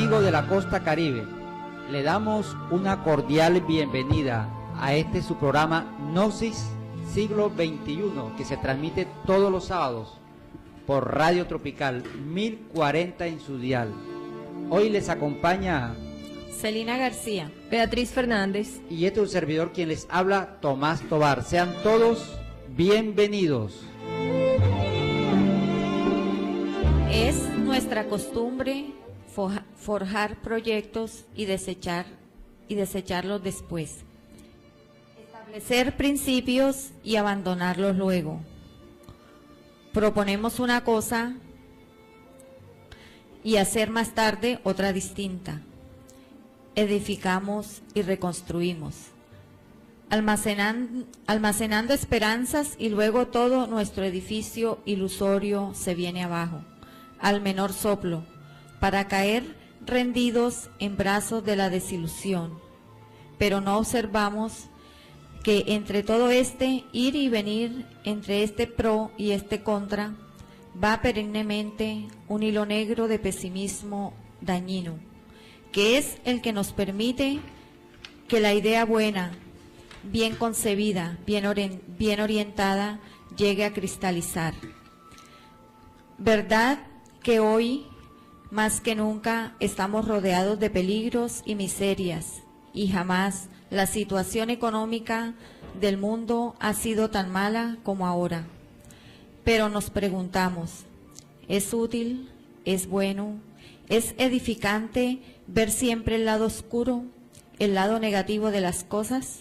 amigos de la costa Caribe, le damos una cordial bienvenida a su programa Gnosis Siglo XXI, que se transmite todos los sábados por Radio Tropical 1040 en su dial. Hoy les acompaña Celina García, Beatriz Fernández y un servidor quien les habla, Tomás Tobar. Sean todos bienvenidos. Es nuestra costumbre forjar proyectos y desecharlos después, establecer principios y abandonarlos luego. Proponemos una cosa y hacer más tarde otra distinta. Edificamos y reconstruimos, almacenando esperanzas, y luego todo nuestro edificio ilusorio se viene abajo, al menor soplo, para caer rendidos en brazos de la desilusión. Pero no observamos que entre todo este ir y venir, entre este pro y este contra, va perennemente un hilo negro de pesimismo dañino, que es el que nos permite que la idea buena, bien concebida, bien orientada, llegue a cristalizar. ¿Verdad que hoy, más que nunca, estamos rodeados de peligros y miserias, y jamás la situación económica del mundo ha sido tan mala como ahora? Pero nos preguntamos, ¿es útil? ¿Es bueno? ¿Es edificante ver siempre el lado oscuro, el lado negativo de las cosas?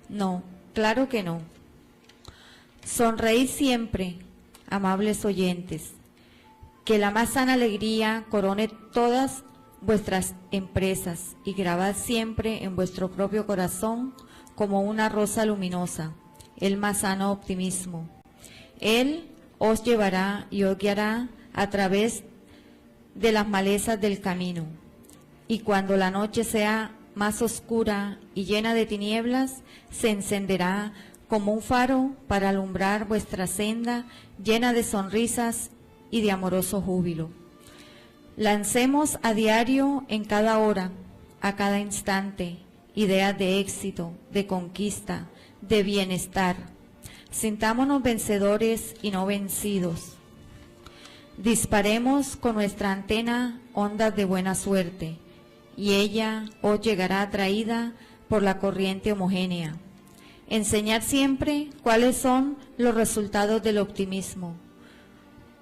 No, claro que no. Sonreíd siempre, amables oyentes, que la más sana alegría corone todas vuestras empresas, y grabad siempre en vuestro propio corazón como una rosa luminosa el más sano optimismo. Él os llevará y os guiará a través de las malezas del camino, y cuando la noche sea más oscura y llena de tinieblas, se encenderá como un faro para alumbrar vuestra senda llena de sonrisas y de amoroso júbilo. Lancemos a diario, en cada hora, a cada instante, ideas de éxito, de conquista, de bienestar. Sintámonos vencedores y no vencidos. Disparemos con nuestra antena ondas de buena suerte, y ella os llegará atraída por la corriente homogénea. Enseñad siempre cuáles son los resultados del optimismo,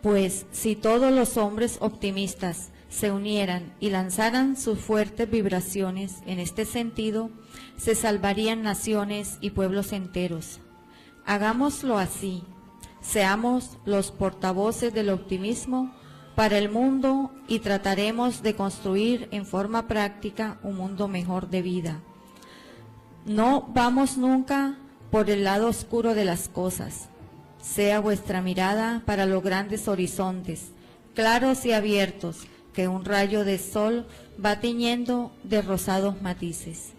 pues si todos los hombres optimistas se unieran y lanzaran sus fuertes vibraciones en este sentido, se salvarían naciones y pueblos enteros. Hagámoslo así, seamos los portavoces del optimismo para el mundo, y trataremos de construir en forma práctica un mundo mejor de vida. No vamos nunca por el lado oscuro de las cosas. Sea vuestra mirada para los grandes horizontes, claros y abiertos, que un rayo de sol va tiñendo de rosados matices.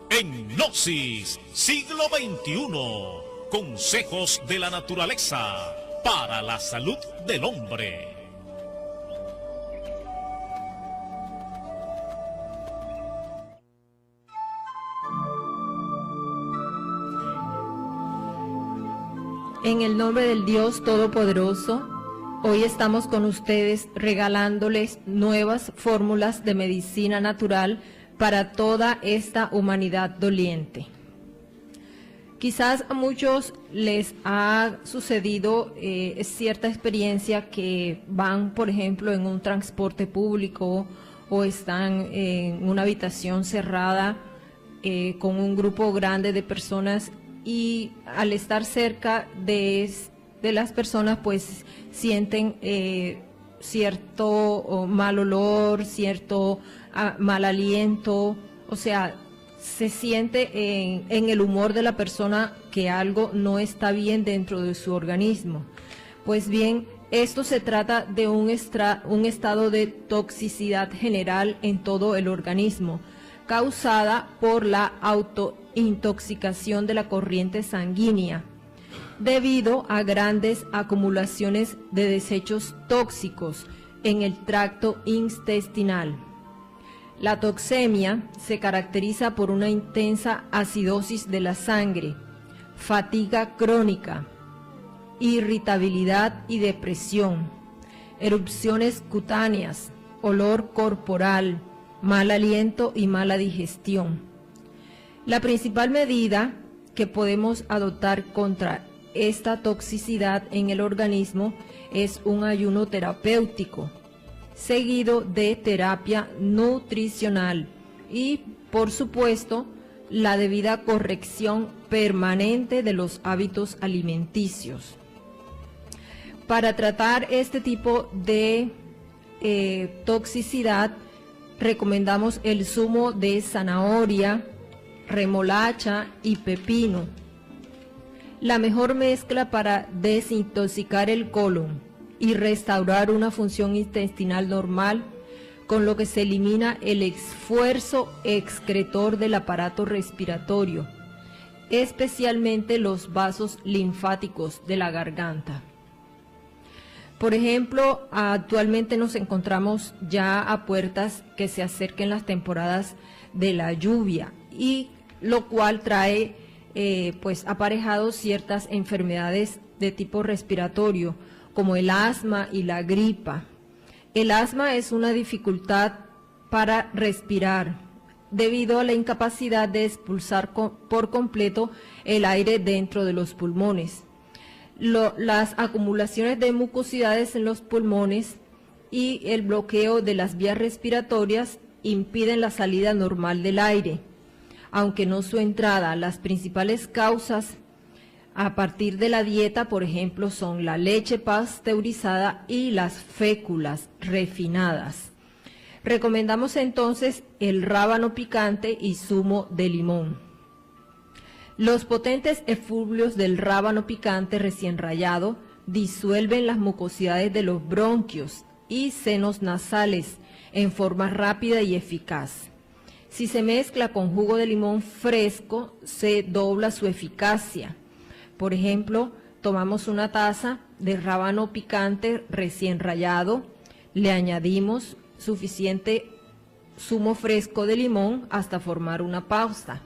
En Gnosis, siglo XXI, consejos de la naturaleza para la salud del hombre. En el nombre del Dios Todopoderoso, hoy estamos con ustedes regalándoles nuevas fórmulas de medicina natural para toda esta humanidad doliente. Quizás a muchos les ha sucedido cierta experiencia que van, por ejemplo, en un transporte público o están en una habitación cerrada con un grupo grande de personas, y al estar cerca de las personas pues sienten cierto mal olor, cierto mal aliento, o sea, se siente en el humor de la persona que algo no está bien dentro de su organismo. Pues bien, esto se trata de un estado de toxicidad general en todo el organismo, causada por la autointoxicación de la corriente sanguínea, debido a grandes acumulaciones de desechos tóxicos en el tracto intestinal. La toxemia se caracteriza por una intensa acidosis de la sangre, fatiga crónica, irritabilidad y depresión, erupciones cutáneas, olor corporal, mal aliento y mala digestión. La principal medida que podemos adoptar contra esta toxicidad en el organismo es un ayuno terapéutico, seguido de terapia nutricional y, por supuesto, la debida corrección permanente de los hábitos alimenticios. Para tratar este tipo de toxicidad, recomendamos el zumo de zanahoria, remolacha y pepino. La mejor mezcla para desintoxicar el colon y restaurar una función intestinal normal, con lo que se elimina el esfuerzo excretor del aparato respiratorio, especialmente los vasos linfáticos de la garganta. Por ejemplo, actualmente nos encontramos ya a puertas que se acerquen las temporadas de la lluvia, y lo cual trae pues aparejado ciertas enfermedades de tipo respiratorio, como el asma y la gripa. El asma es una dificultad para respirar debido a la incapacidad de expulsar por completo el aire dentro de los pulmones. Las acumulaciones de mucosidades en los pulmones y el bloqueo de las vías respiratorias impiden la salida normal del aire, aunque no su entrada. Las principales causas a partir de la dieta, por ejemplo, son la leche pasteurizada y las féculas refinadas. Recomendamos entonces el rábano picante y zumo de limón. Los potentes efluvios del rábano picante recién rallado disuelven las mucosidades de los bronquios y senos nasales en forma rápida y eficaz. Si se mezcla con jugo de limón fresco, se dobla su eficacia. Por ejemplo, tomamos una taza de rábano picante recién rallado, le añadimos suficiente zumo fresco de limón hasta formar una pasta,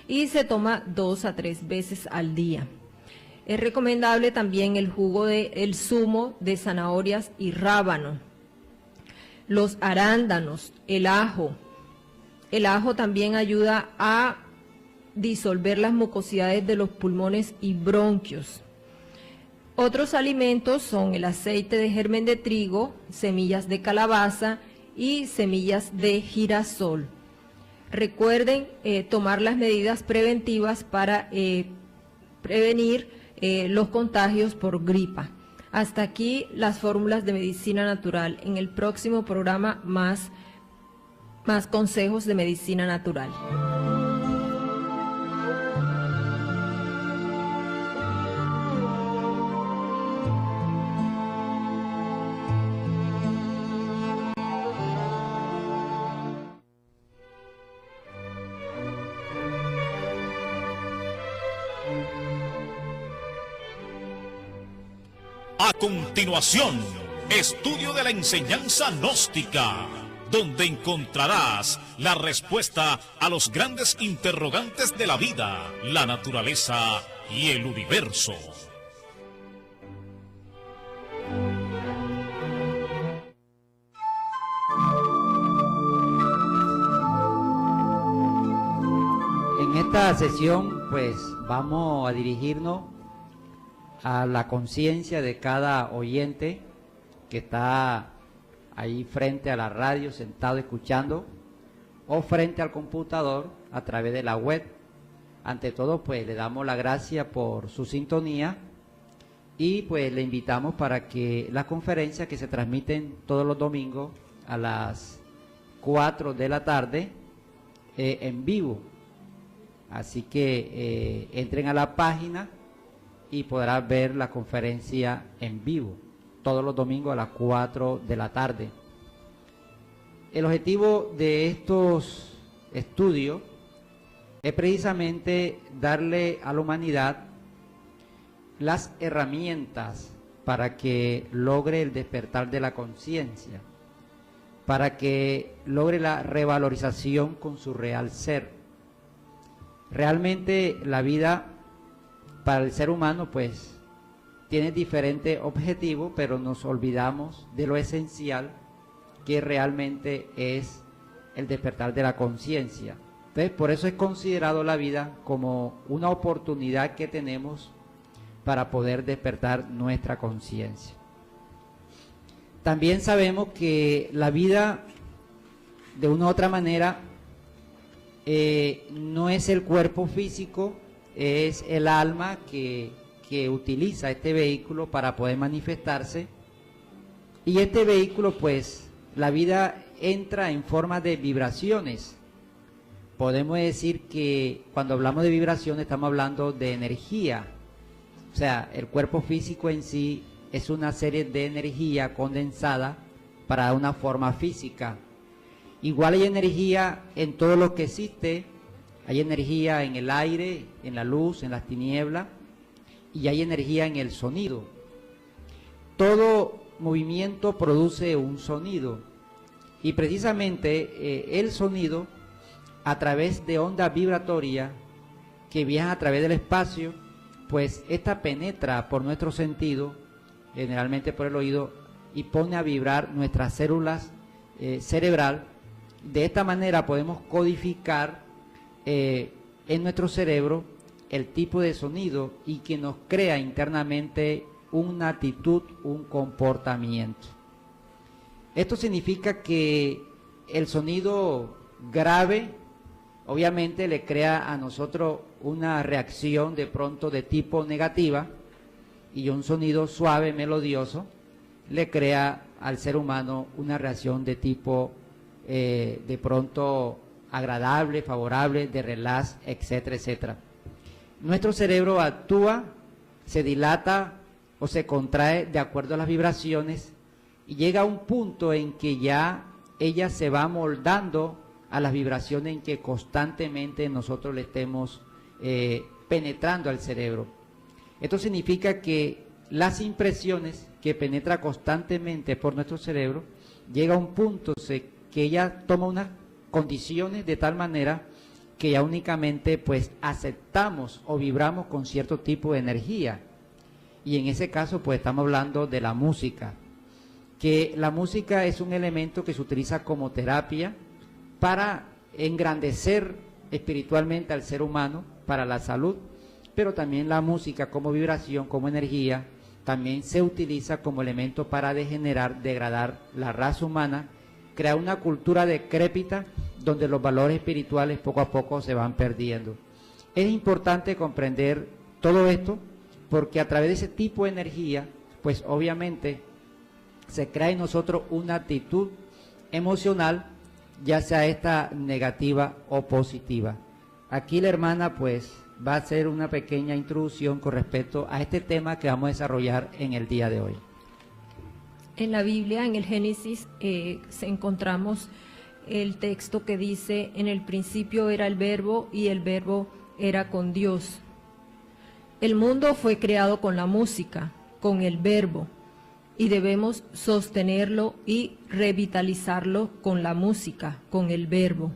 y se toma 2 a 3 veces al día. Es recomendable también el zumo de zanahorias y rábano, los arándanos, el ajo. El ajo también ayuda a disolver las mucosidades de los pulmones y bronquios. Otros alimentos son el aceite de germen de trigo, semillas de calabaza y semillas de girasol. Recuerden tomar las medidas preventivas para prevenir los contagios por gripa. Hasta aquí las fórmulas de medicina natural. En el próximo programa más consejos de medicina natural. A continuación, estudio de la enseñanza gnóstica, donde encontrarás la respuesta a los grandes interrogantes de la vida, la naturaleza y el universo. En esta sesión, pues, vamos a dirigirnos a la conciencia de cada oyente que está ahí frente a la radio, sentado escuchando, o frente al computador a través de la web. Ante todo, pues le damos la gracia por su sintonía y pues le invitamos para que las conferencias que se transmiten todos los domingos a las 4 de la tarde en vivo Así que entren a la página y podrán ver la conferencia en vivo, todos los domingos a las 4 de la tarde. El objetivo de estos estudios es precisamente darle a la humanidad las herramientas para que logre el despertar de la conciencia, para que logre la revalorización con su real ser. Realmente la vida para el ser humano pues tiene diferentes objetivos, pero nos olvidamos de lo esencial que realmente es el despertar de la conciencia. Entonces, por eso es considerado la vida como una oportunidad que tenemos para poder despertar nuestra conciencia. También sabemos que la vida, de una u otra manera, no es el cuerpo físico, es el alma que utiliza este vehículo para poder manifestarse. Y este vehículo, pues, la vida entra en forma de vibraciones. Podemos decir que cuando hablamos de vibraciones estamos hablando de energía. O sea, el cuerpo físico en sí es una serie de energía condensada para una forma física. Igual hay energía en todo lo que existe. Hay energía en el aire, en la luz, en las tinieblas, y hay energía en el sonido. Todo movimiento produce un sonido, y precisamente el sonido, a través de ondas vibratorias que viajan a través del espacio, pues esta penetra por nuestro sentido, generalmente por el oído, y pone a vibrar nuestras células cerebral. De esta manera podemos codificar en nuestro cerebro el tipo de sonido y que nos crea internamente una actitud, un comportamiento. Esto significa que el sonido grave obviamente le crea a nosotros una reacción de pronto de tipo negativa, y un sonido suave, melodioso, le crea al ser humano una reacción de tipo de pronto agradable, favorable, de relax, etcétera, etcétera. Nuestro cerebro actúa, se dilata o se contrae de acuerdo a las vibraciones, y llega a un punto en que ya ella se va moldando a las vibraciones en que constantemente nosotros le estemos penetrando al cerebro. Esto significa que las impresiones que penetra constantemente por nuestro cerebro, llega a un punto que ella toma unas condiciones de tal manera que ya únicamente pues aceptamos o vibramos con cierto tipo de energía. Y en ese caso pues estamos hablando de la música, que la música es un elemento que se utiliza como terapia para engrandecer espiritualmente al ser humano, para la salud, pero también la música como vibración, como energía, también se utiliza como elemento para degenerar, degradar la raza humana, crear una cultura decrépita donde los valores espirituales poco a poco se van perdiendo. Es importante comprender todo esto porque a través de ese tipo de energía, pues obviamente se crea en nosotros una actitud emocional, ya sea esta negativa o positiva. Aquí la hermana pues va a hacer una pequeña introducción con respecto a este tema que vamos a desarrollar en el día de hoy. En la Biblia, en el Génesis, encontramos el texto que dice: en el principio era el Verbo y el Verbo era con Dios. El mundo fue creado con la música, con el Verbo, y debemos sostenerlo y revitalizarlo con la música, con el Verbo.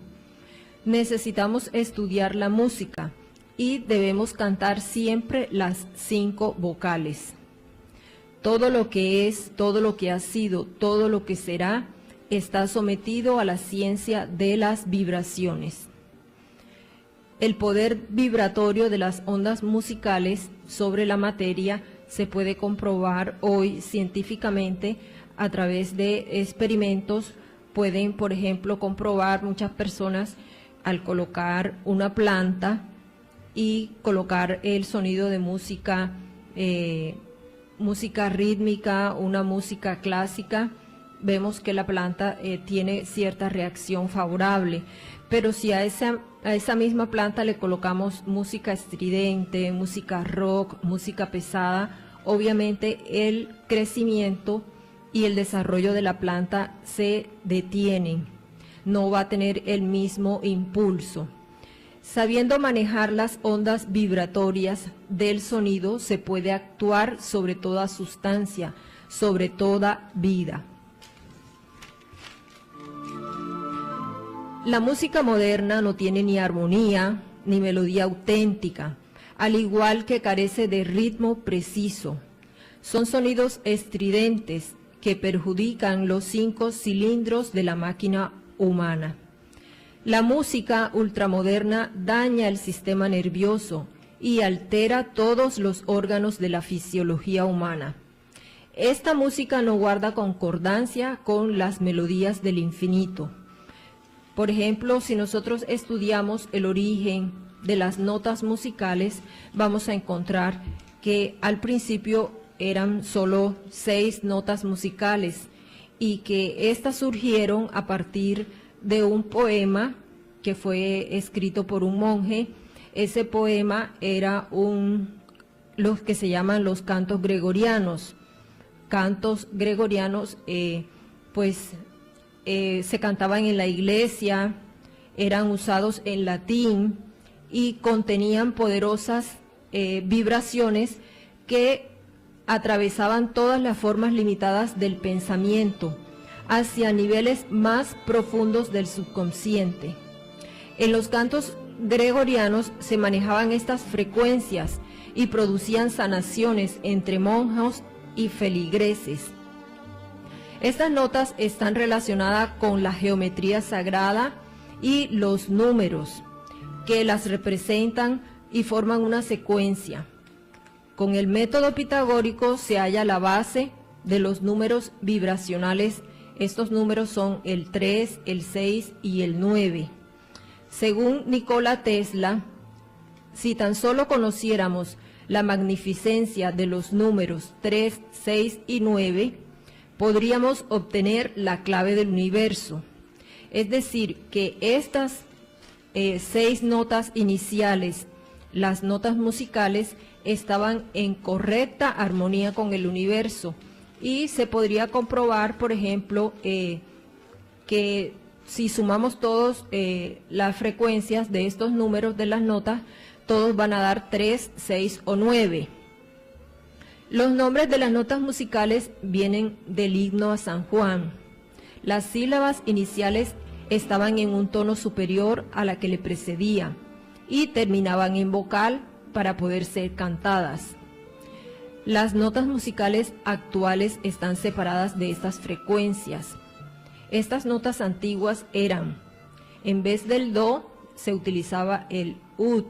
Necesitamos estudiar la música y debemos cantar siempre las 5 vocales. Todo lo que es, todo lo que ha sido, todo lo que será, está sometido a la ciencia de las vibraciones. El poder vibratorio de las ondas musicales sobre la materia se puede comprobar hoy científicamente a través de experimentos. Pueden, por ejemplo, comprobar muchas personas al colocar una planta y colocar el sonido de música, música rítmica, una música clásica, vemos que la planta tiene cierta reacción favorable. Pero si a esa misma planta le colocamos música estridente, música rock, música pesada, obviamente el crecimiento y el desarrollo de la planta se detienen, no va a tener el mismo impulso. Sabiendo manejar las ondas vibratorias del sonido, se puede actuar sobre toda sustancia, sobre toda vida. La música moderna no tiene ni armonía ni melodía auténtica, al igual que carece de ritmo preciso. Son sonidos estridentes que perjudican los 5 cilindros de la máquina humana. La música ultramoderna daña el sistema nervioso y altera todos los órganos de la fisiología humana. Esta música no guarda concordancia con las melodías del infinito. Por ejemplo, si nosotros estudiamos el origen de las notas musicales, vamos a encontrar que al principio eran solo 6 notas musicales y que estas surgieron a partir de un poema que fue escrito por un monje. Ese poema era los que se llaman los cantos gregorianos. Cantos gregorianos, se cantaban en la iglesia, eran usados en latín y contenían poderosas vibraciones que atravesaban todas las formas limitadas del pensamiento hacia niveles más profundos del subconsciente. En los cantos gregorianos se manejaban estas frecuencias y producían sanaciones entre monjes y feligreses. Estas notas están relacionadas con la geometría sagrada y los números, que las representan y forman una secuencia. Con el método pitagórico se halla la base de los números vibracionales. Estos números son el 3, el 6 y el 9. Según Nikola Tesla, si tan solo conociéramos la magnificencia de los números 3, 6 y 9, podríamos obtener la clave del universo. Es decir, que estas 6 notas iniciales, las notas musicales, estaban en correcta armonía con el universo. Y se podría comprobar, por ejemplo, que si sumamos todos las frecuencias de estos números de las notas, todos van a dar 3, 6 o 9. Los nombres de las notas musicales vienen del himno a San Juan. Las sílabas iniciales estaban en un tono superior a la que le precedía y terminaban en vocal para poder ser cantadas. Las notas musicales actuales están separadas de estas frecuencias. Estas notas antiguas eran, en vez del do, se utilizaba el ut.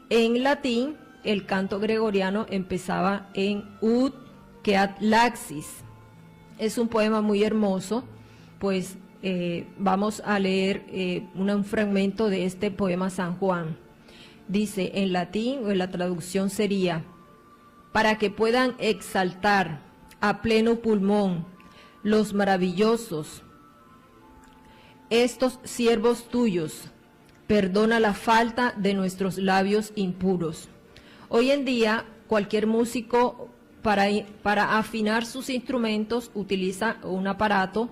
En latín, el canto gregoriano empezaba en ut queat laxis. Es un poema muy hermoso, pues vamos a leer un fragmento de este poema San Juan. Dice en latín, o en la traducción sería: para que puedan exaltar a pleno pulmón los maravillosos, estos siervos tuyos, perdona la falta de nuestros labios impuros. Hoy en día, cualquier músico para afinar sus instrumentos utiliza un aparato,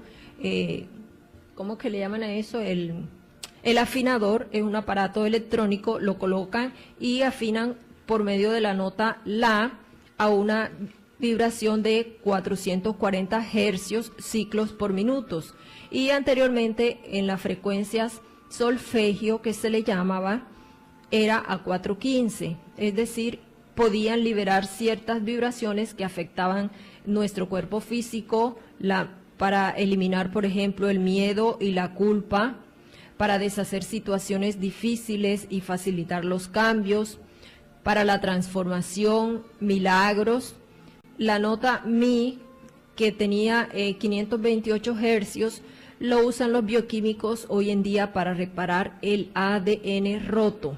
¿cómo que le llaman a eso? El afinador es un aparato electrónico, lo colocan y afinan por medio de la nota la a una vibración de 440 hercios ciclos por minutos. Y anteriormente en las frecuencias solfegio, que se le llamaba, era a 415, es decir, podían liberar ciertas vibraciones que afectaban nuestro cuerpo físico, para eliminar, por ejemplo, el miedo y la culpa, para deshacer situaciones difíciles y facilitar los cambios, para la transformación, milagros. La nota mi, que tenía 528 hercios, lo usan los bioquímicos hoy en día para reparar el ADN roto,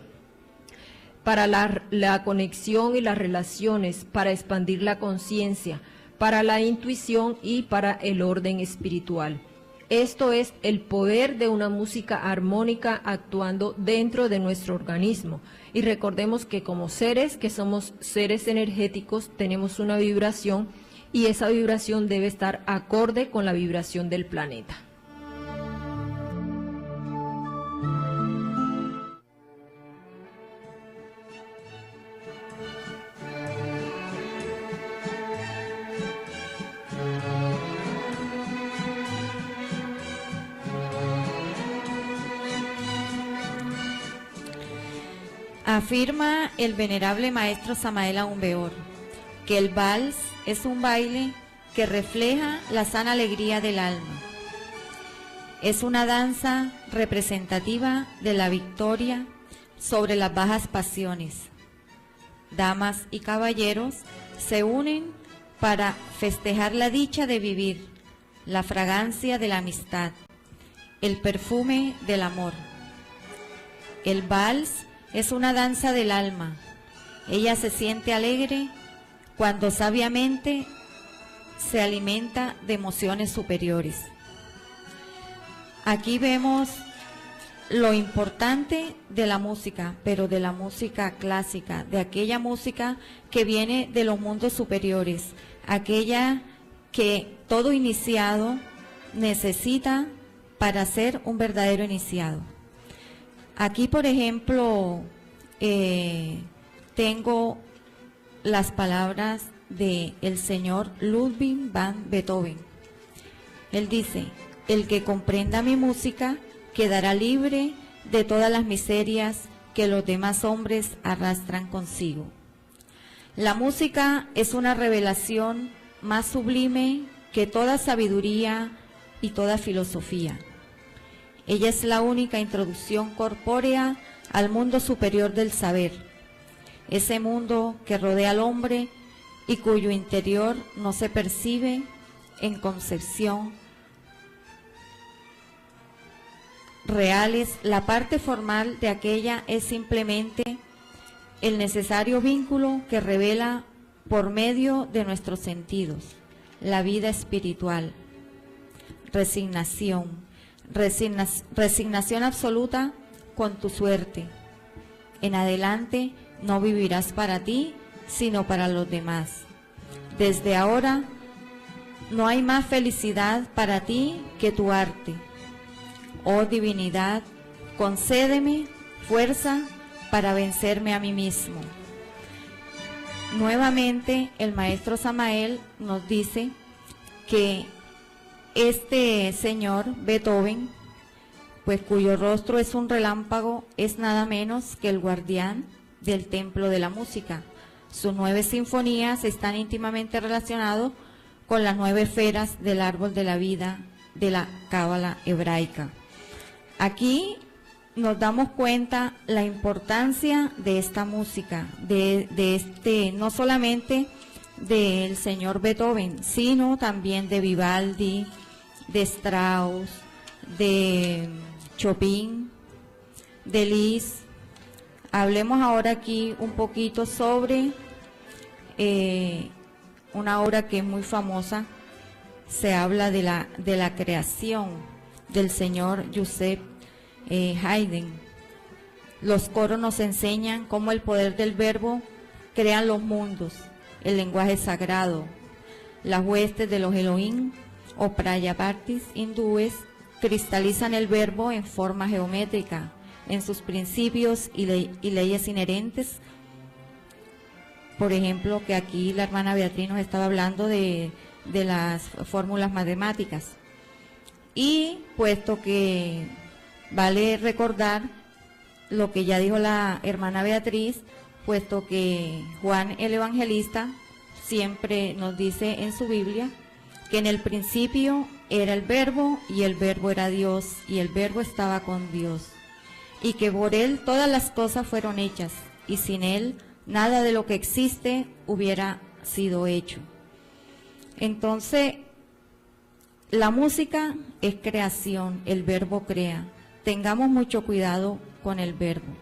para la conexión y las relaciones, para expandir la conciencia, para la intuición y para el orden espiritual. Esto es el poder de una música armónica actuando dentro de nuestro organismo. Y recordemos que como seres, que somos seres energéticos, tenemos una vibración y esa vibración debe estar acorde con la vibración del planeta. Afirma el venerable maestro Samael Aún Weor que el vals es un baile que refleja la sana alegría del alma. Es una danza representativa de la victoria sobre las bajas pasiones. Damas y caballeros se unen para festejar la dicha de vivir, la fragancia de la amistad, el perfume del amor. El vals es una danza del alma. Ella se siente alegre cuando sabiamente se alimenta de emociones superiores. Aquí vemos lo importante de la música, pero de la música clásica, de aquella música que viene de los mundos superiores, aquella que todo iniciado necesita para ser un verdadero iniciado. Aquí, por ejemplo, tengo las palabras del señor Ludwig van Beethoven. Él dice: el que comprenda mi música quedará libre de todas las miserias que los demás hombres arrastran consigo. La música es una revelación más sublime que toda sabiduría y toda filosofía. Ella es la única introducción corpórea al mundo superior del saber, ese mundo que rodea al hombre y cuyo interior no se percibe en concepción reales. La parte formal de aquella es simplemente el necesario vínculo que revela por medio de nuestros sentidos la vida espiritual. Resignación absoluta con tu suerte. En adelante no vivirás para ti, sino para los demás. Desde ahora no hay más felicidad para ti que tu arte. Oh divinidad, concédeme fuerza para vencerme a mí mismo. Nuevamente el maestro Samael nos dice que este señor Beethoven, pues cuyo rostro es un relámpago, es nada menos que el guardián del templo de la música. Sus 9 sinfonías están íntimamente relacionados con las 9 esferas del árbol de la vida de la cábala hebraica. Aquí nos damos cuenta la importancia de esta música, no solamente del señor Beethoven, sino también de Vivaldi, de Strauss, de Chopin, de Liszt. Hablemos ahora aquí un poquito sobre una obra que es muy famosa. Se habla de la creación del señor Joseph Haydn. Los coros nos enseñan cómo el poder del verbo crea los mundos, el lenguaje sagrado. Las huestes de los Elohim o Prayapartis hindúes cristalizan el verbo en forma geométrica, en sus principios y leyes inherentes. Por ejemplo, que aquí la hermana Beatriz nos estaba hablando de las fórmulas matemáticas. Y puesto que vale recordar lo que ya dijo la hermana Beatriz, puesto que Juan el Evangelista siempre nos dice en su Biblia que en el principio era el verbo y el verbo era Dios y el verbo estaba con Dios y que por él todas las cosas fueron hechas y sin él nada de lo que existe hubiera sido hecho. Entonces, la música es creación, el verbo crea. Tengamos mucho cuidado con el verbo.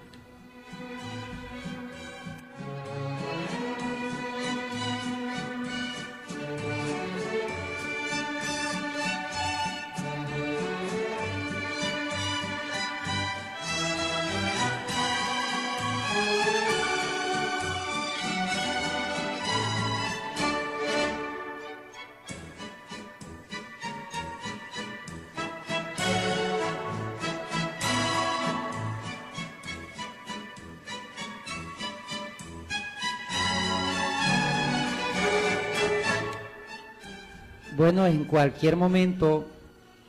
Bueno, en cualquier momento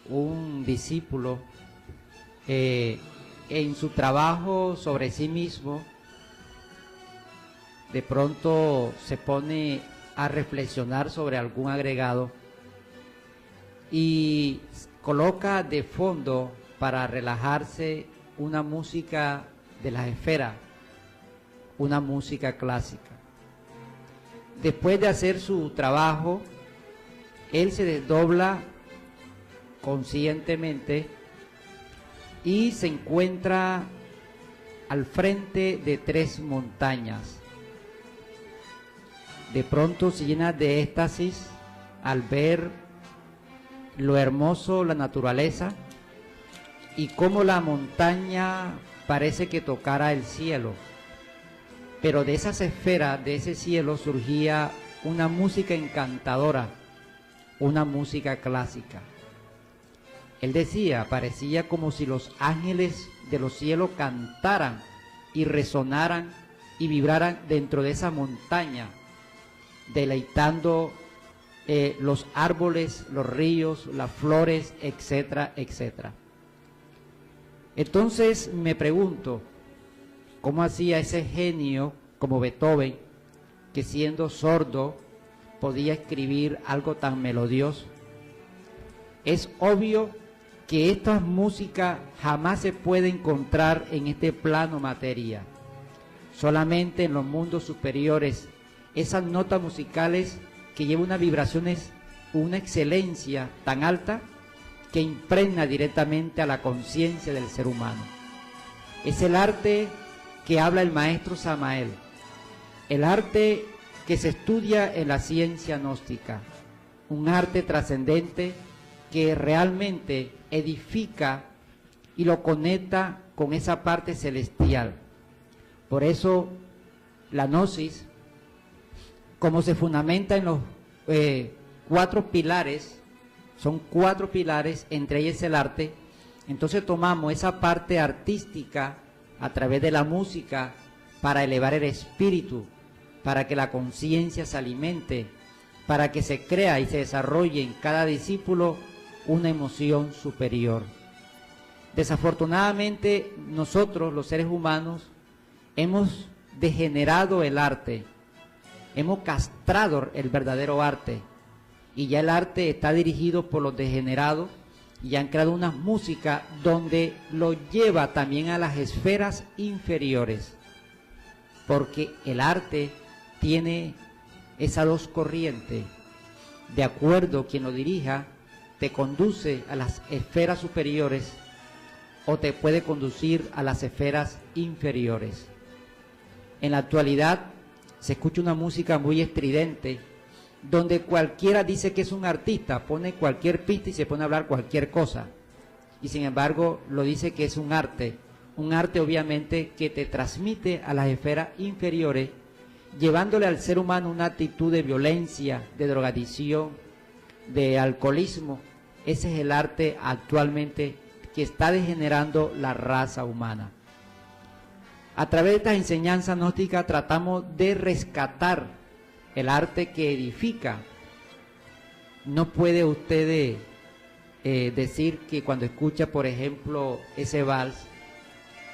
un discípulo en su trabajo sobre sí mismo de pronto se pone a reflexionar sobre algún agregado y coloca de fondo para relajarse una música de las esferas, una música clásica. Después de hacer su trabajo, él se desdobla conscientemente y se encuentra al frente de 3 montañas. De pronto se llena de éxtasis al ver lo hermoso, la naturaleza, y cómo la montaña parece que tocara el cielo. Pero de esas esferas, de ese cielo, surgía una música encantadora, una música clásica. Él decía, parecía como si los ángeles de los cielos cantaran y resonaran y vibraran dentro de esa montaña, deleitando los árboles, los ríos, las flores, etcétera, etcétera. Entonces me pregunto, ¿cómo hacía ese genio como Beethoven, que siendo sordo podía escribir algo tan melodioso? Es obvio que esta música jamás se puede encontrar en este plano materia. Solamente en los mundos superiores, esas notas musicales que llevan unas vibraciones, una excelencia tan alta que impregna directamente a la conciencia del ser humano. Es el arte que habla el maestro Samael, el arte que se estudia en la ciencia gnóstica, un arte trascendente que realmente edifica y lo conecta con esa parte celestial. Por eso la gnosis, como se fundamenta en los 4 pilares, son 4 pilares, entre ellos el arte. Entonces tomamos esa parte artística a través de la música para elevar el espíritu, para que la conciencia se alimente, para que se crea y se desarrolle en cada discípulo una emoción superior. Desafortunadamente nosotros, los seres humanos, hemos degenerado el arte, hemos castrado el verdadero arte, y ya el arte está dirigido por los degenerados y han creado una música donde lo lleva también a las esferas inferiores, porque el arte tiene esas 2 corrientes. De acuerdo a quien lo dirija, te conduce a las esferas superiores o te puede conducir a las esferas inferiores. En la actualidad se escucha una música muy estridente, donde cualquiera dice que es un artista, pone cualquier pista y se pone a hablar cualquier cosa, y sin embargo lo dice que es un arte obviamente que te transmite a las esferas inferiores, llevándole al ser humano una actitud de violencia, de drogadicción, de alcoholismo. Ese es el arte actualmente que está degenerando la raza humana. A través de esta enseñanza gnóstica tratamos de rescatar el arte que edifica. No puede usted decir que cuando escucha, por ejemplo, ese vals,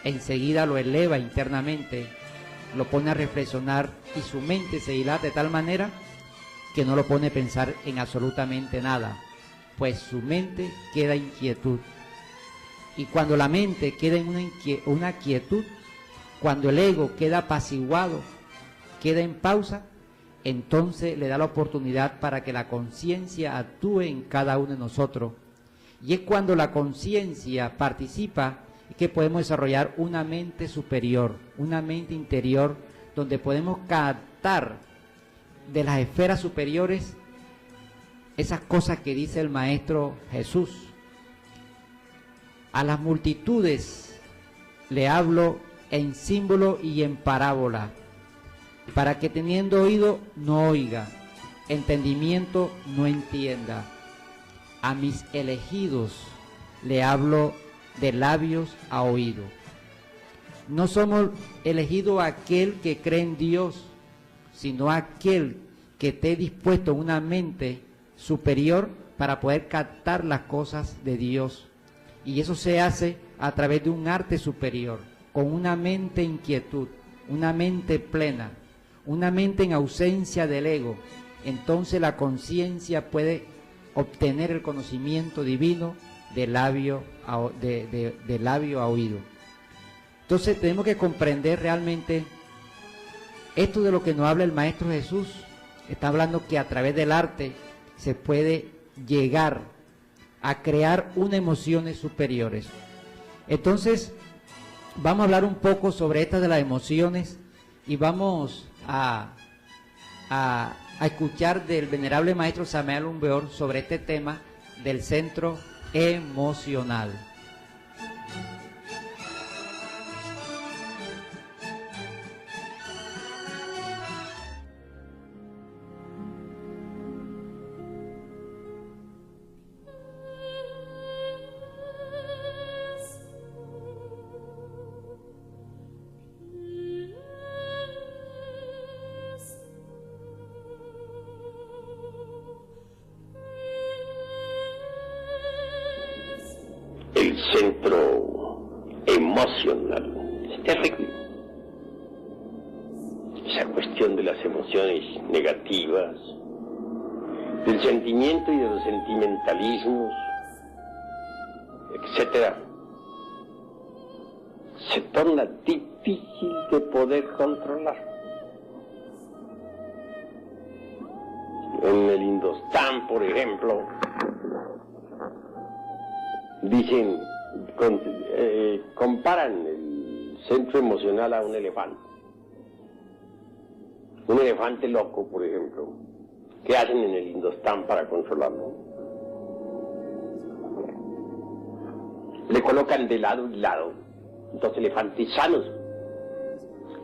enseguida lo eleva internamente, lo pone a reflexionar y su mente se dilata de tal manera que no lo pone a pensar en absolutamente nada, pues su mente queda en quietud. Y cuando la mente queda en una quietud, cuando el ego queda apaciguado, queda en pausa, entonces le da la oportunidad para que la conciencia actúe en cada uno de nosotros. Y es cuando la conciencia participa que podemos desarrollar una mente superior, una mente interior, donde podemos captar de las esferas superiores esas cosas que dice el Maestro Jesús. A las multitudes le hablo en símbolo y en parábola, para que teniendo oído no oiga, entendimiento no entienda. A mis elegidos le hablo de labios a oído. No somos elegidos aquel que cree en Dios, sino aquel que esté dispuesto en una mente superior para poder captar las cosas de Dios. Y eso se hace a través de un arte superior, con una mente en quietud, una mente plena, una mente en ausencia del ego. Entonces la conciencia puede obtener el conocimiento divino de labio a oído. Entonces tenemos que comprender realmente esto de lo que nos habla el Maestro Jesús. Está hablando que a través del arte se puede llegar a crear unas emociones superiores. Entonces vamos a hablar un poco sobre estas de las emociones y vamos a escuchar del venerable Maestro Samael Aun Weor sobre este tema del centro emocional. El centro emocional es terrible. Esa cuestión de las emociones negativas, del sentimiento y de los sentimentalismos, etcétera, se torna difícil de poder controlar. En el Indostán, por ejemplo, dicen, comparan el centro emocional a un elefante. Un elefante loco, por ejemplo, ¿qué hacen en el Indostán para controlarlo? Le colocan de lado y lado dos elefantes sanos,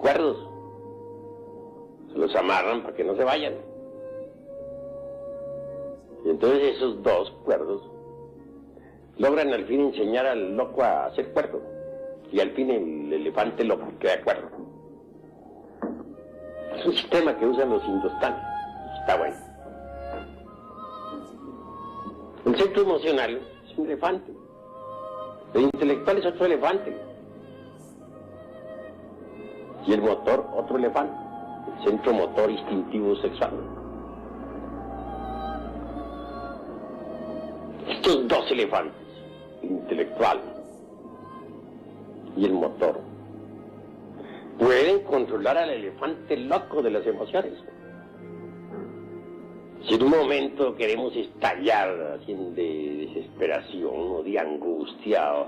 cuerdos, se los amarran para que no se vayan. Y entonces esos dos cuerdos logran al fin enseñar al loco a ser cuerdo, y al fin el elefante loco queda cuerdo. Es un sistema que usan los indostanes, está bueno. El centro emocional es un elefante, el intelectual es otro elefante, y el motor otro elefante, el centro motor instintivo sexual. Estos dos elefantes, el intelectual y el motor, pueden controlar al elefante loco de las emociones. Si en un momento queremos estallar así de desesperación o de angustia,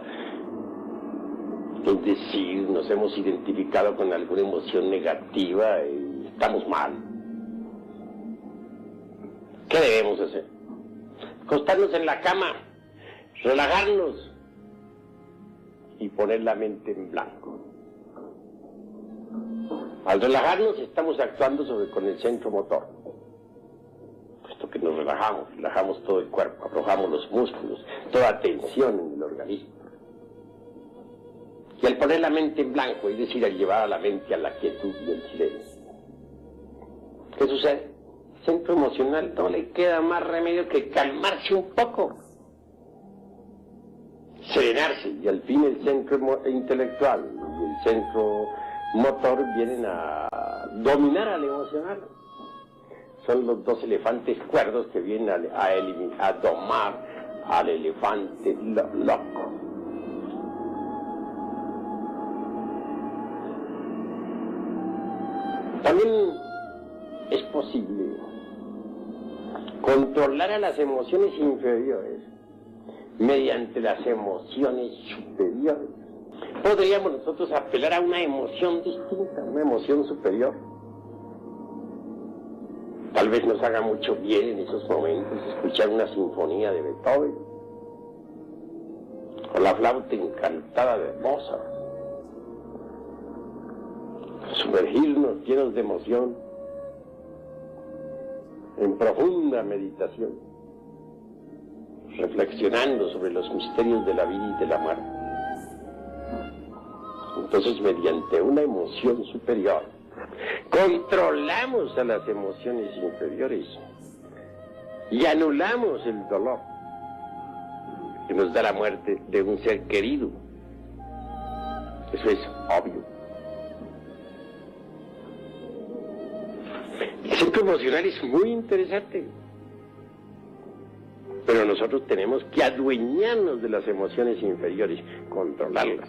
es decir, nos hemos identificado con alguna emoción negativa y estamos mal, ¿qué debemos hacer? Acostarnos en la cama, relajarnos y poner la mente en blanco. Al relajarnos estamos actuando con el centro motor. Puesto que nos relajamos todo el cuerpo, aflojamos los músculos, toda tensión en el organismo. Y al poner la mente en blanco, es decir, al llevar a la mente a la quietud y el silencio, ¿qué sucede? El centro emocional no le queda más remedio que calmarse un poco, serenarse, y al fin el centro intelectual y el centro motor vienen a dominar al emocional. Son los dos elefantes cuerdos que vienen a domar al elefante loco. También es posible controlar a las emociones inferiores mediante las emociones superiores. Podríamos nosotros apelar a una emoción distinta, una emoción superior. Tal vez nos haga mucho bien en esos momentos escuchar una sinfonía de Beethoven o la flauta encantada de Mozart. Sumergirnos llenos de emoción en profunda meditación, reflexionando sobre los misterios de la vida y de la muerte. Entonces, mediante una emoción superior, controlamos a las emociones inferiores y anulamos el dolor que nos da la muerte de un ser querido. Eso es obvio. El centro emocional es muy interesante, pero nosotros tenemos que adueñarnos de las emociones inferiores, controlarlas,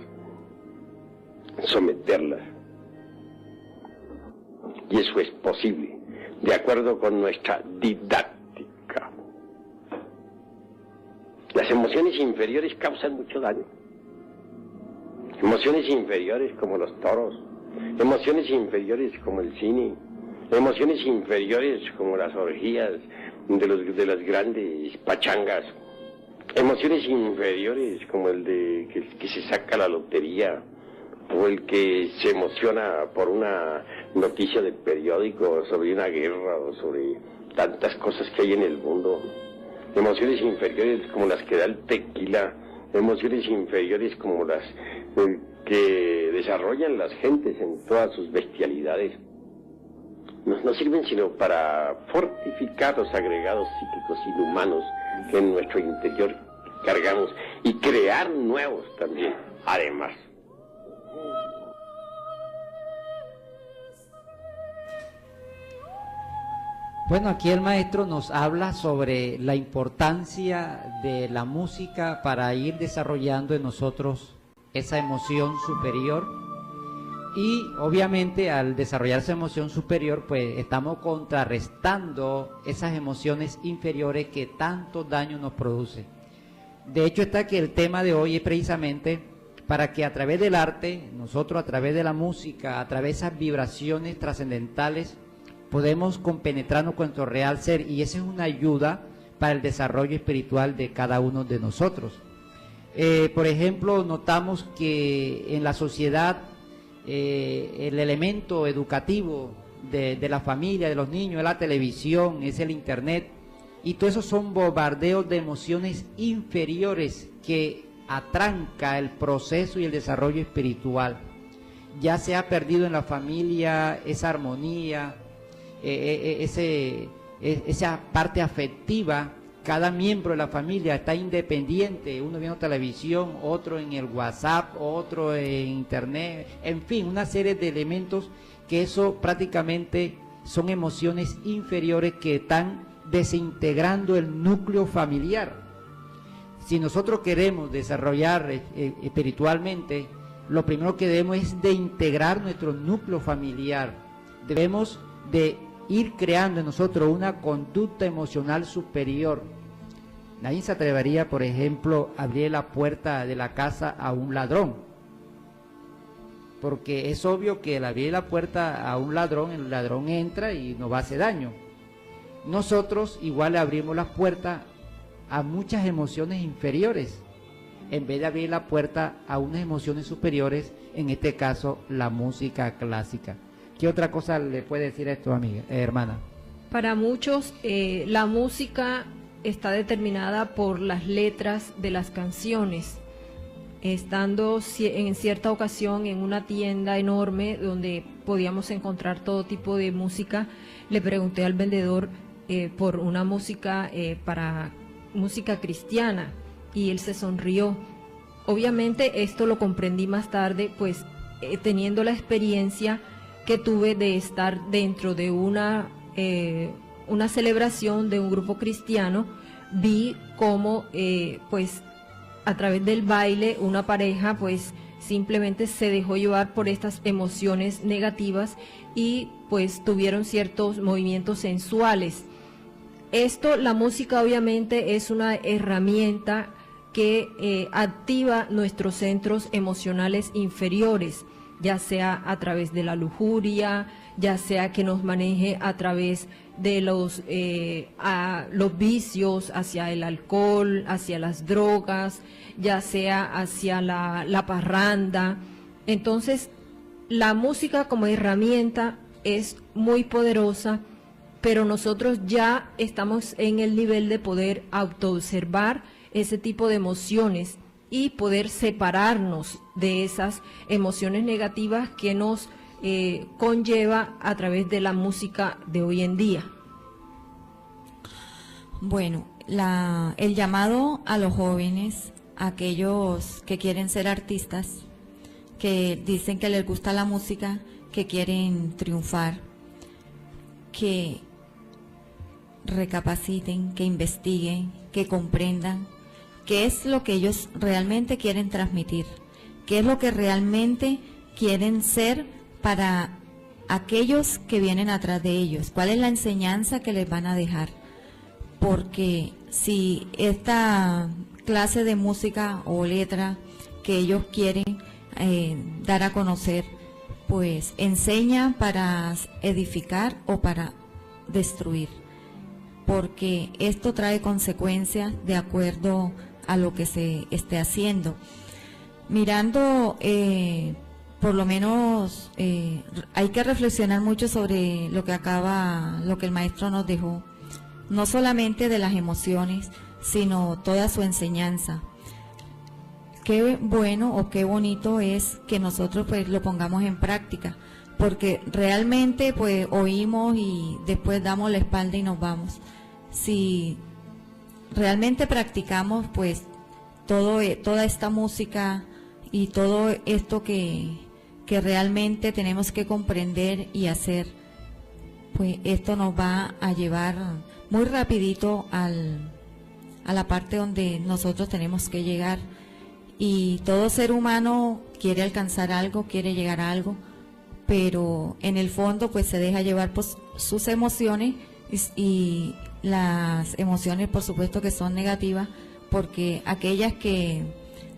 someterlas. Y eso es posible, de acuerdo con nuestra didáctica. Las emociones inferiores causan mucho daño. Emociones inferiores como los toros, emociones inferiores como el cine, emociones inferiores como las orgías de las grandes pachangas, emociones inferiores como el de que se saca la lotería, o el que se emociona por una noticia del periódico sobre una guerra o sobre tantas cosas que hay en el mundo. Emociones inferiores como las que da el tequila, emociones inferiores como las que desarrollan las gentes en todas sus bestialidades. No sirven sino para fortificar los agregados psíquicos inhumanos que en nuestro interior cargamos y crear nuevos también, además. Bueno, aquí el maestro nos habla sobre la importancia de la música para ir desarrollando en nosotros esa emoción superior. Y obviamente al desarrollar esa emoción superior, pues estamos contrarrestando esas emociones inferiores que tanto daño nos produce. De hecho está que el tema de hoy es precisamente para que a través del arte, nosotros a través de la música, a través de esas vibraciones trascendentales, podemos compenetrarnos con nuestro real ser, y esa es una ayuda para el desarrollo espiritual de cada uno de nosotros. Por ejemplo, notamos que en la sociedad el elemento educativo de la familia, de los niños, es la televisión, es el internet, y todo eso son bombardeos de emociones inferiores que atranca el proceso y el desarrollo espiritual. Ya se ha perdido en la familia esa armonía, esa parte afectiva. Cada miembro de la familia está independiente, uno viendo televisión, otro en el WhatsApp, otro en internet, en fin, una serie de elementos que eso prácticamente son emociones inferiores que están desintegrando el núcleo familiar. Si nosotros queremos desarrollar espiritualmente, lo primero que debemos es de integrar nuestro núcleo familiar. Debemos de ir creando en nosotros una conducta emocional superior. Nadie se atrevería, por ejemplo, a abrir la puerta de la casa a un ladrón, porque es obvio que al abrir la puerta a un ladrón, el ladrón entra y nos va a hacer daño. Nosotros igual le abrimos las puertas a muchas emociones inferiores, en vez de abrir la puerta a unas emociones superiores, en este caso la música clásica. ¿Qué otra cosa le puede decir a esto, amiga, hermana? Para muchos, la música está determinada por las letras de las canciones. Estando en cierta ocasión en una tienda enorme donde podíamos encontrar todo tipo de música, le pregunté al vendedor por una música para música cristiana, y él se sonrió. Obviamente esto lo comprendí más tarde, pues teniendo la experiencia que tuve de estar dentro de una celebración de un grupo cristiano. Vi cómo pues a través del baile una pareja pues simplemente se dejó llevar por estas emociones negativas y pues tuvieron ciertos movimientos sensuales. Esto, la música obviamente es una herramienta que activa nuestros centros emocionales inferiores, ya sea a través de la lujuria, ya sea que nos maneje a través de los vicios, hacia el alcohol, hacia las drogas, ya sea hacia la parranda. Entonces, la música como herramienta es muy poderosa, pero nosotros ya estamos en el nivel de poder autoobservar ese tipo de emociones y poder separarnos de esas emociones negativas que nos conlleva a través de la música de hoy en día. Bueno, el llamado a los jóvenes, a aquellos que quieren ser artistas, que dicen que les gusta la música, que quieren triunfar, que recapaciten, que investiguen, que comprendan qué es lo que ellos realmente quieren transmitir, qué es lo que realmente quieren ser para aquellos que vienen atrás de ellos, cuál es la enseñanza que les van a dejar. Porque si esta clase de música o letra que ellos quieren dar a conocer, pues enseña para edificar o para destruir, porque esto trae consecuencias de acuerdo a lo que se esté haciendo. Mirando, por lo menos hay que reflexionar mucho sobre lo que el maestro nos dejó, no solamente de las emociones, sino toda su enseñanza. Qué bueno o qué bonito es que nosotros pues lo pongamos en práctica, porque realmente pues oímos y después damos la espalda y nos vamos. Si realmente practicamos pues toda esta música y todo esto que realmente tenemos que comprender y hacer, pues esto nos va a llevar muy rapidito a la parte donde nosotros tenemos que llegar. Y todo ser humano quiere alcanzar algo, quiere llegar a algo, pero en el fondo pues se deja llevar por sus emociones y las emociones por supuesto que son negativas, porque aquellas que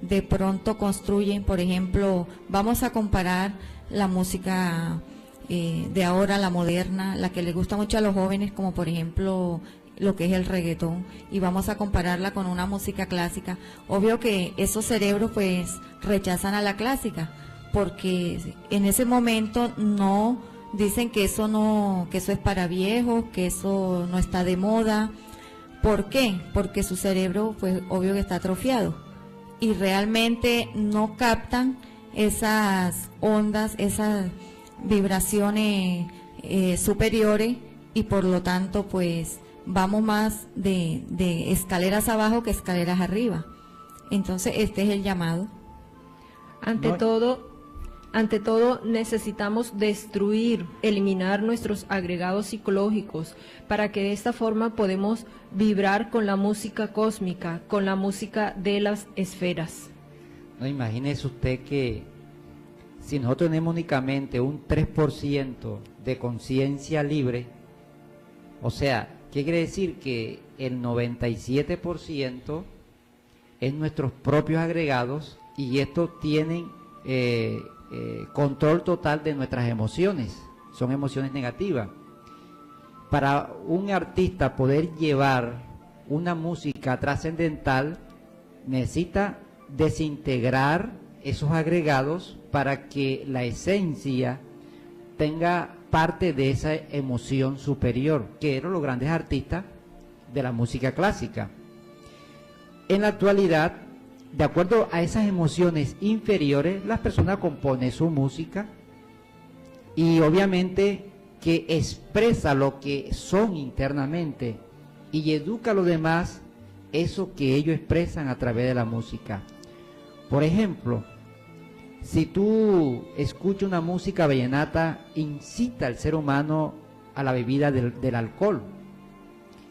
de pronto construyen, por ejemplo, vamos a comparar la música de ahora, la moderna, la que les gusta mucho a los jóvenes, como por ejemplo lo que es el reggaetón, y vamos a compararla con una música clásica. Obvio que esos cerebros pues rechazan a la clásica, porque en ese momento no dicen que eso es para viejos, que eso no está de moda. ¿Por qué? Porque su cerebro pues obvio que está atrofiado y realmente no captan esas ondas, esas vibraciones superiores, y por lo tanto pues vamos más de escaleras abajo que escaleras arriba. Entonces este es el llamado. Ante todo necesitamos destruir, eliminar nuestros agregados psicológicos para que de esta forma podemos vibrar con la música cósmica, con la música de las esferas. No, imagínese usted que si nosotros tenemos únicamente un 3% de conciencia libre, o sea, ¿qué quiere decir? Que el 97% es nuestros propios agregados, y estos tienen control total de nuestras emociones, son emociones negativas. Para un artista poder llevar una música trascendental, necesita desintegrar esos agregados para que la esencia tenga parte de esa emoción superior, que eran los grandes artistas de la música clásica. En la actualidad, de acuerdo a esas emociones inferiores, las personas componen su música, y obviamente que expresa lo que son internamente y educa a los demás eso que ellos expresan a través de la música. Por ejemplo, si tú escuchas una música vallenata, incita al ser humano a la bebida del alcohol.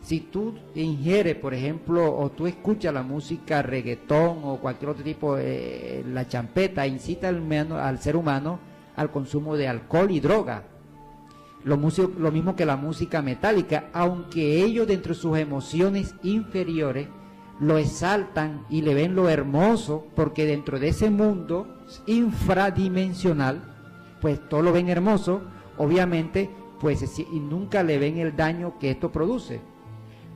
Si tú ingieres, por ejemplo, o tú escuchas la música reggaetón o cualquier otro tipo, la champeta, incita al ser humano al consumo de alcohol y droga. Lo mismo que la música metálica, aunque ellos dentro de sus emociones inferiores lo exaltan y le ven lo hermoso, porque dentro de ese mundo infradimensional, pues todo lo ven hermoso, obviamente, pues y nunca le ven el daño que esto produce.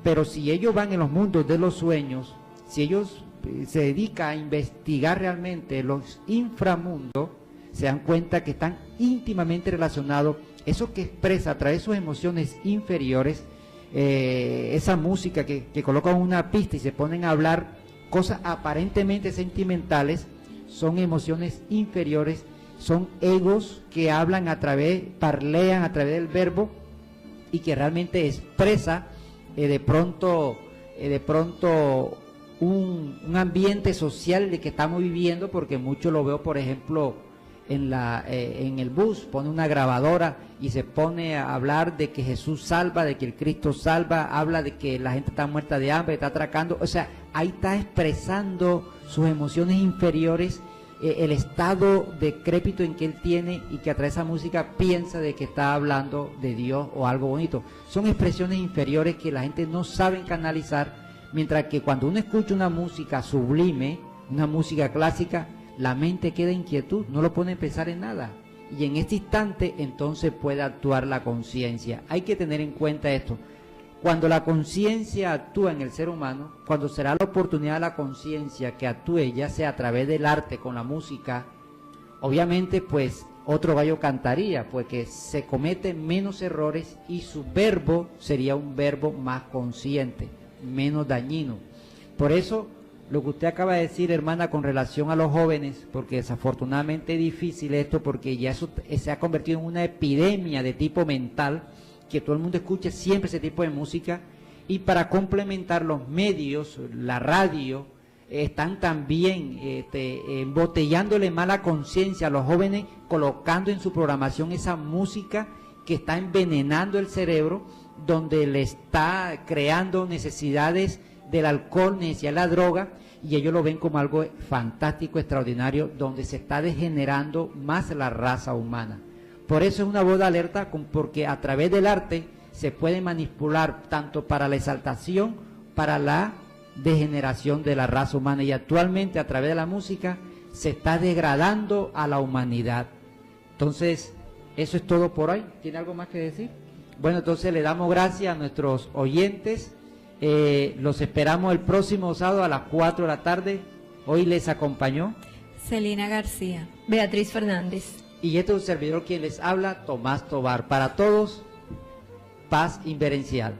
Pero si ellos van en los mundos de los sueños, si ellos se dedican a investigar realmente los inframundos, se dan cuenta que están íntimamente relacionados, eso que expresa a través de sus emociones inferiores, esa música que colocan una pista y se ponen a hablar cosas aparentemente sentimentales, son emociones inferiores, son egos que hablan parlean a través del verbo, y que realmente expresa de pronto un ambiente social de que estamos viviendo, porque mucho lo veo, por ejemplo, en el bus, pone una grabadora y se pone a hablar de que Jesús salva, de que el Cristo salva, habla de que la gente está muerta de hambre, está atracando, o sea, ahí está expresando sus emociones inferiores, el estado decrépito en que él tiene, y que a través de esa música piensa de que está hablando de Dios o algo bonito. Son expresiones inferiores que la gente no sabe canalizar, mientras que cuando uno escucha una música sublime, una música clásica, la mente queda en inquietud, no lo pone a pensar en nada. Y en este instante entonces puede actuar la conciencia. Hay que tener en cuenta esto. Cuando la conciencia actúa en el ser humano, cuando será la oportunidad de la conciencia que actúe, ya sea a través del arte, con la música, obviamente pues otro gallo cantaría, pues que se cometen menos errores y su verbo sería un verbo más consciente, menos dañino. Por eso, lo que usted acaba de decir, hermana, con relación a los jóvenes, porque desafortunadamente es difícil esto, porque ya eso se ha convertido en una epidemia de tipo mental, que todo el mundo escuche siempre ese tipo de música, y para complementar los medios, la radio, están también embotellándole mala conciencia a los jóvenes, colocando en su programación esa música que está envenenando el cerebro, donde le está creando necesidades del alcohol, necesidad de la droga, y ellos lo ven como algo fantástico, extraordinario, donde se está degenerando más la raza humana. Por eso es una voz de alerta, porque a través del arte se puede manipular tanto para la exaltación, para la degeneración de la raza humana, y actualmente a través de la música se está degradando a la humanidad. Entonces, eso es todo por hoy. ¿Tiene algo más que decir? Bueno, entonces le damos gracias a nuestros oyentes. Los esperamos el próximo sábado a las 4 de la tarde. Hoy les acompañó Celina García, Beatriz Fernández. y este es un servidor quien les habla, Tomás Tobar. Para todos, paz inverencial.